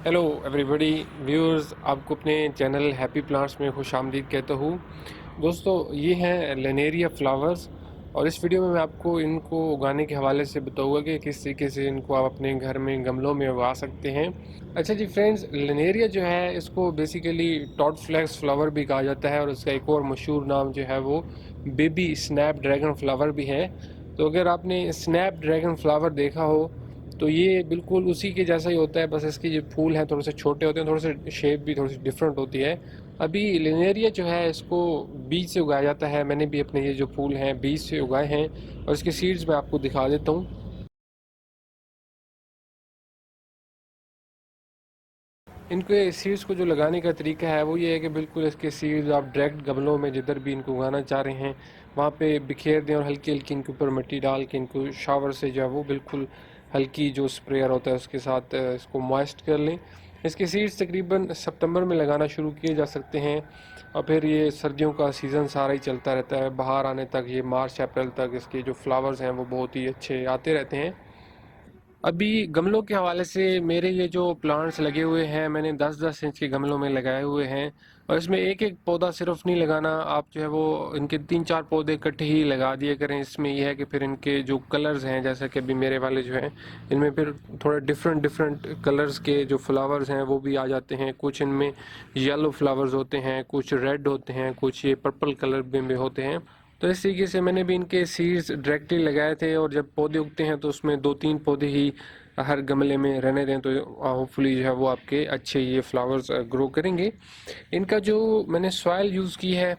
Hello everybody viewers, आपको अपने channel happy plants में खुश आमदीद कहता हूँ। दोस्तों, ये हैं लेनेरिया फ्लावर्स और इस वीडियो में मैं आपको इनको उगाने के हवाले से बताऊंगा कि किस तरीके से इनको आप अपने घर में गमलों में उगा सकते हैं। अच्छा जी फ्रेंड्स, लेनेरिया जो है इसको बेसिकली टॉड फ्लैक्स फ्लावर भी कहा जाता है और इसका एक और मशहूर नाम जो है वो बेबी स्नैप ड्रैगन फ्लावर भी है। तो अगर आपने स्नैप ड्रैगन फ्लावर देखा हो तो ये बिल्कुल उसी के जैसा ही होता है, बस इसके जो फूल हैं थोड़े से छोटे होते हैं, थोड़े से शेप भी थोड़ी सी डिफरेंट होती है। अभी लिनेरिया जो है इसको बीज से उगाया जाता है। मैंने भी अपने ये जो फूल हैं बीज से उगाए हैं और इसके सीड्स मैं आपको दिखा देता हूँ। इनके सीड्स को जो लगाने का तरीका है वो ये है कि बिल्कुल इसके सीड्स आप डायरेक्ट गमलों में जिधर भी इनको उगाना चाह रहे हैं वहाँ पे बिखेर दें और हल्की हल्की इनके ऊपर मिट्टी डाल के इनको शावर से जो है वो बिल्कुल हल्की जो स्प्रेयर होता है उसके साथ इसको मॉइस्ट कर लें। इसके सीड्स तकरीबन सितंबर में लगाना शुरू किए जा सकते हैं और फिर ये सर्दियों का सीज़न सारा ही चलता रहता है। बाहर आने तक ये मार्च अप्रैल तक इसके जो फ्लावर्स हैं वो बहुत ही अच्छे आते रहते हैं। अभी गमलों के हवाले से मेरे ये जो प्लांट्स लगे हुए हैं मैंने 10-10 इंच के गमलों में लगाए हुए हैं और इसमें एक एक पौधा सिर्फ नहीं लगाना, आप जो है वो इनके 3-4 पौधे इकट्ठे ही लगा दिए करें। इसमें यह है कि फिर इनके जो कलर्स हैं, जैसा कि अभी मेरे वाले जो हैं इनमें फिर थोड़े डिफरेंट डिफरेंट कलर्स के जो फ्लावर्स हैं वो भी आ जाते हैं। कुछ इनमें येलो फ्लावर्स होते हैं, कुछ रेड होते हैं, कुछ ये पर्पल कलर में भी होते हैं। तो इस तरीके से मैंने भी इनके सीड्स डायरेक्टली लगाए थे और जब पौधे उगते हैं तो उसमें 2-3 पौधे ही हर गमले में रहने दें तो होपफुली जो है वो आपके अच्छे ये फ्लावर्स ग्रो करेंगे। इनका जो मैंने सॉइल यूज़ की है,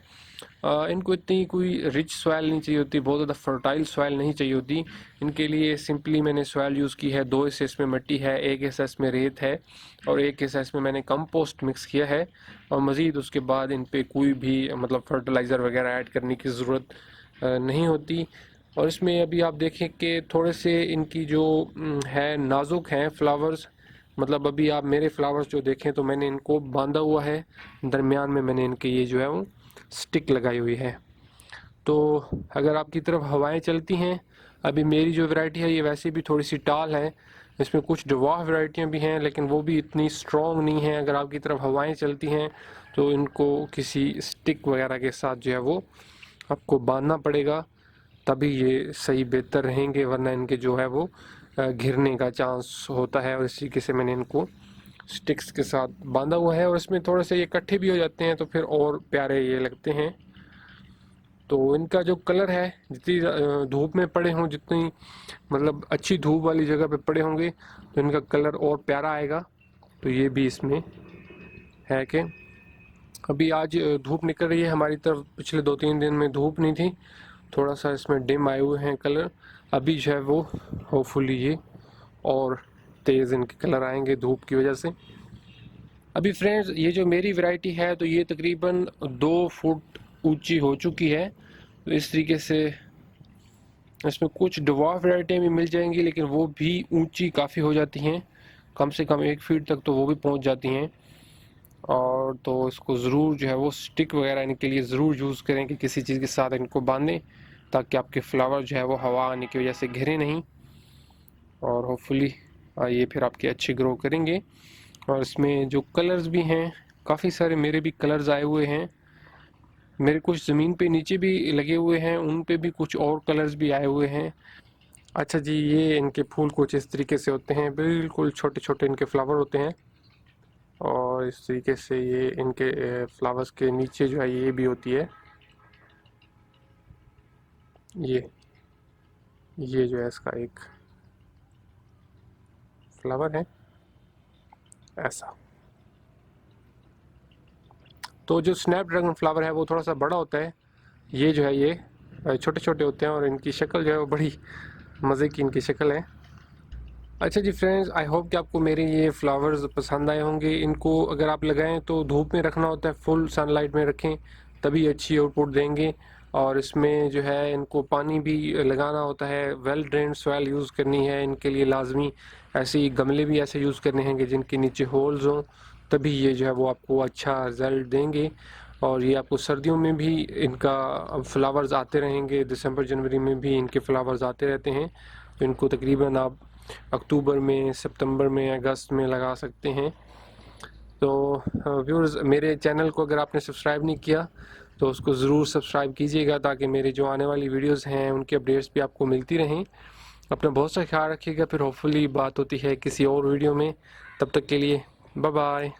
इनको इतनी कोई रिच सॉइल नहीं चाहिए होती, बहुत ज़्यादा फर्टाइल सॉइल नहीं चाहिए होती। इनके लिए सिंपली मैंने सॉइल यूज़ की है, 2 हिस्से इसमें मिट्टी है, एक हिस्सा इसमें रेत है और एक हिस्सा इसमें मैंने कंपोस्ट मिक्स किया है। और मज़ीद उसके बाद इन पे कोई भी मतलब फर्टिलाइज़र वगैरह ऐड करने की ज़रूरत नहीं होती। और इसमें अभी आप देखें कि थोड़े से इनकी जो है नाजुक हैं फ्लावर्स, मतलब अभी आप मेरे फ्लावर्स जो देखें तो मैंने इनको बांधा हुआ है, दरमियान में मैंने इनके ये जो है वो स्टिक लगाई हुई है। तो अगर आपकी तरफ हवाएं चलती हैं, अभी मेरी जो वैरायटी है ये वैसे भी थोड़ी सी टाल है, इसमें कुछ डवार्फ वैरायटियाँ भी हैं लेकिन वो भी इतनी स्ट्रॉन्ग नहीं हैं। अगर आपकी तरफ हवाएं चलती हैं तो इनको किसी स्टिक वगैरह के साथ जो है वो आपको बांधना पड़ेगा, तभी ये सही बेहतर रहेंगे, वरना इनके जो है वो घिरने का चांस होता है। और इस तरीके से मैंने इनको स्टिक्स के साथ बांधा हुआ है और इसमें थोड़े से ये इकट्ठे भी हो जाते हैं तो फिर और प्यारे ये लगते हैं। तो इनका जो कलर है, जितनी धूप में पड़े हों, जितनी मतलब अच्छी धूप वाली जगह पे पड़े होंगे तो इनका कलर और प्यारा आएगा। तो ये भी इसमें है कि अभी आज धूप निकल रही है हमारी तरफ, पिछले 2-3 दिन में धूप नहीं थी, थोड़ा सा इसमें डिम आए हुए हैं कलर। अभी जो है वो होपफुली ये और तेज़ इनके कलर आएंगे धूप की वजह से। अभी फ्रेंड्स, ये जो मेरी वैरायटी है तो ये तकरीबन 2 फुट ऊंची हो चुकी है। तो इस तरीके से इसमें कुछ डवार्फ वैरायटियाँ भी मिल जाएंगी लेकिन वो भी ऊंची काफ़ी हो जाती हैं, कम से कम 1 फीट तक तो वो भी पहुंच जाती हैं। और तो इसको ज़रूर जो है वो स्टिक वगैरह इनके लिए ज़रूर यूज़ करें कि किसी चीज़ के साथ इनको बांधें ताकि आपके फ्लावर जो है वो हवा आने की वजह से घिरे नहीं और होपफुली ये फिर आपके अच्छे ग्रो करेंगे। और इसमें जो कलर्स भी हैं, काफ़ी सारे मेरे भी कलर्स आए हुए हैं, मेरे कुछ ज़मीन पे नीचे भी लगे हुए हैं, उन पे भी कुछ और कलर्स भी आए हुए हैं। अच्छा जी, ये इनके फूल कुछ इस तरीके से होते हैं, बिल्कुल छोटे छोटे इनके फ्लावर होते हैं और इस तरीके से ये इनके फ्लावर्स के नीचे जो है ये भी होती है, ये ये जो है इसका एक फ्लावर है ऐसा। तो जो स्नैपड्रैगन फ्लावर है वो थोड़ा सा बड़ा होता है, ये जो है ये छोटे छोटे होते हैं और इनकी शक्ल जो है वो बड़ी मज़े की इनकी शक्ल है। अच्छा जी फ्रेंड्स, आई होप कि आपको मेरे ये फ्लावर्स पसंद आए होंगे। इनको अगर आप लगाएं तो धूप में रखना होता है, फुल सनलाइट में रखें तभी अच्छी आउटपुट देंगे। और इसमें जो है इनको पानी भी लगाना होता है, वेल ड्रेन्ड सॉइल यूज़ करनी है इनके लिए लाजमी। ऐसे ही गमले भी ऐसे यूज़ करने हैं कि जिनके नीचे होल्स हों, तभी ये जो है वो आपको अच्छा रिजल्ट देंगे। और ये आपको सर्दियों में भी इनका फ्लावर्स आते रहेंगे, दिसंबर जनवरी में भी इनके फ्लावर्स आते रहते हैं। तो इनको तकरीबन आप अक्टूबर में, सितंबर में, अगस्त में लगा सकते हैं तो व्यूअर्स, मेरे चैनल को अगर आपने सब्सक्राइब नहीं किया तो उसको ज़रूर सब्सक्राइब कीजिएगा, ताकि मेरी जो आने वाली वीडियोस हैं उनकी अपडेट्स भी आपको मिलती रहें। अपना बहुत सा ख्याल रखिएगा। फिर होपफुली बात होती है किसी और वीडियो में। तब तक के लिए बाय बाय।